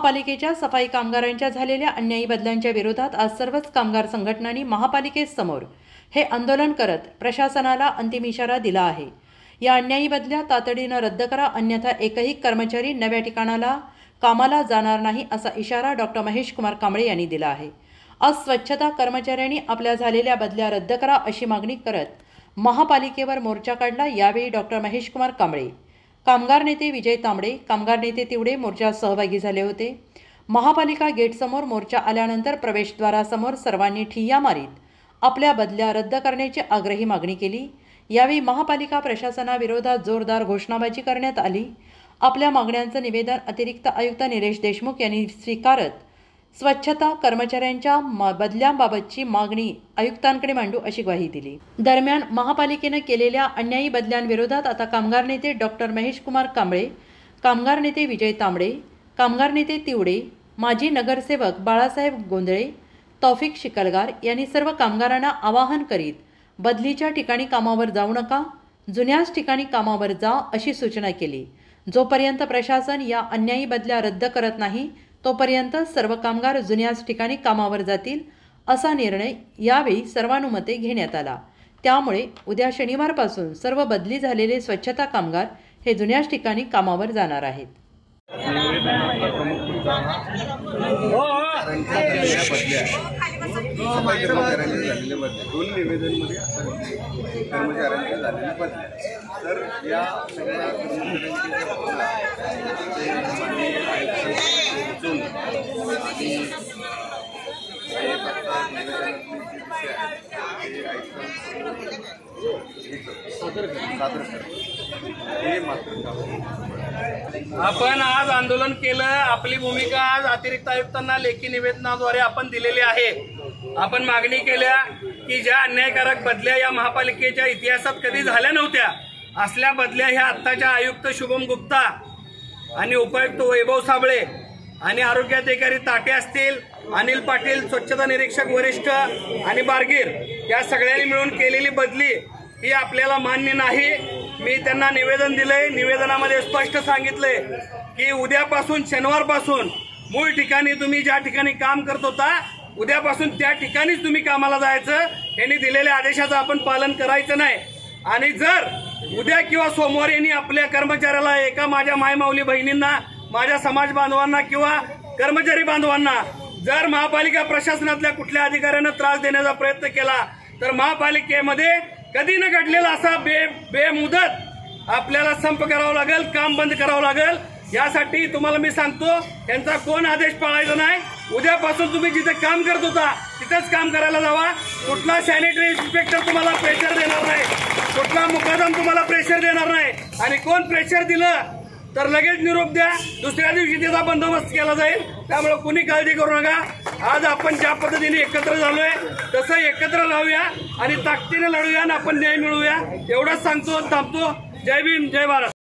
महापालिकेच्या सफाई कामगारांच्या झालेल्या अन्यायी बदल्यांच्या विरोधात आज सर्वच कामगार संघटनांनी महापालिकेसमोर हे आंदोलन करत प्रशासनाला अंतिम इशारा दिला आहे। या अन्यायी बदल्या तातडीने रद्द करा, अन्यथा एकही कर्मचारी नव्या ठिकाणाला कामाला जाणार नाही असा इशारा डॉक्टर महेश कुमार कांबळे यांनी दिला आहे। आज स्वच्छता कर्मचाऱ्यांनी आपल्या झालेल्या बदल्या रद्द करा अशी मागणी करत महापालिकेवर मोर्चा काढला। यावेळी डॉक्टर महेश कुमार कांबळे, कामगार नेते विजय तांबडे, कामगार नेते तिवडे मोर्चात सहभागी झाले होते। महापालिका गेटसमोर मोर्चा आल्यानंतर प्रवेशद्वारासमोर सर्वांनी ठिय्या मारीत आपल्या बदल्या रद्द करण्याची आग्रही मागणी केली। यावेळी महापालिका प्रशासनाविरोधात जोरदार घोषणाबाजी करण्यात आली। आपल्या मागण्यांचं निवेदन अतिरिक्त आयुक्त निलेश देशमुख यांनी स्वीकारत स्वच्छता कर्मचाऱ्यांच्या बदल्यांबाबतची मागणी आयुक्तांकडे मांडू अशी ग्वाही दिली। दरम्यान महापालिकेने केलेल्या अन्यायी बदल्यांविरोधात आता कामगार नेते डॉक्टर महेश कुमार कांबळे, कामगार नेते विजय तांबडे, कामगार नेते तिवडे, माजी नगरसेवक बाळासाहेब गोंधळे, तौफिक शिकलगार यांनी सर्व कामगारांना आवाहन करीत बदलीच्या ठिकाणी कामावर जाऊ नका, जुन्याच ठिकाणी कामावर जा अशी सूचना केली। जोपर्यंत प्रशासन या अन्यायी बदल्या रद्द करत नाही तोपर्यंत सर्व कामगार जुन्याच ठिकाणी कामावर जातील असा निर्णय यावेळी सर्वानुमते घेण्यात आला। त्यामुळे उद्या शनिवारपासून सर्व बदली झालेले स्वच्छता कामगार हे जुन्याच ठिकाणी कामावर जाणार आहेत। आपण आज आंदोलन केलं। आपली भूमिका आज अतिरिक्त आयुक्तांना लेखी निवेदनाद्वारे आपण दिलेली आहे। आपण मागणी केल्या की ज्या अन्यायकारक बदल्या या महापालिकेच्या इतिहासात कधी झाल्या नव्हत्या, असल्या बदल्या ह्या आत्ताच्या आयुक्त शुभम गुप्ता आणि उपायुक्त वैभव साबळे आणि आरोग्य अधिकारी ताटे असतील, अनिल पाटील स्वच्छता निरीक्षक वरिष्ठ आणि बारगीर या सगळ्यांनी मिळून केलेली बदली ही आपल्याला मान्य नाही। मी त्यांना निवेदन दिलंय। निवेदनामध्ये स्पष्ट सांगितलंय की उद्यापासून शनिवारपासून मूळ ठिकाणी तुम्ही ज्या ठिकाणी काम करत होता उद्यापासून त्या ठिकाणीच तुम्ही कामाला जायचं। यांनी दिलेल्या आदेशाचं आपण पालन करायचं नाही। आणि जर उद्या किंवा सोमवारी यांनी आपल्या कर्मचाऱ्याला एका माझ्या मायमाऊली बहिणींना, माझ्या समाज बांधवांना किंवा कर्मचारी बांधवांना जर महापालिका प्रशासनातल्या कुठल्या अधिकाऱ्यानं त्रास देण्याचा प्रयत्न केला तर महापालिकेमध्ये कधी न घडलेला असा बेमुदत आपल्याला संप करावा लागेल, काम बंद करावं लागेल। यासाठी तुम्हाला मी सांगतो, यांचा कोण आदेश पाळायचा नाही। उद्यापासून तुम्ही जिथे काम करत होता तिथेच काम करायला जावा। कुठला सॅनिटरी इन्स्पेक्टर तुम्हाला प्रेशर देणार नाही, कुठला मुकादम तुम्हाला प्रेशर देणार नाही। आणि कोण प्रेशर दिलं तर लगेच निरोप द्या, दुसऱ्या दिवशी त्याचा बंदोबस्त केला जाईल। त्यामुळे कुणी काळजी करू नका। आज आपण ज्या पद्धतीने एकत्र झालोय तसं एकत्र राहूया आणि ताकदीने लढूया आणि आपण न्याय मिळवूया। एवढंच सांगतो, थांबतो। जय भीम, जय भारत।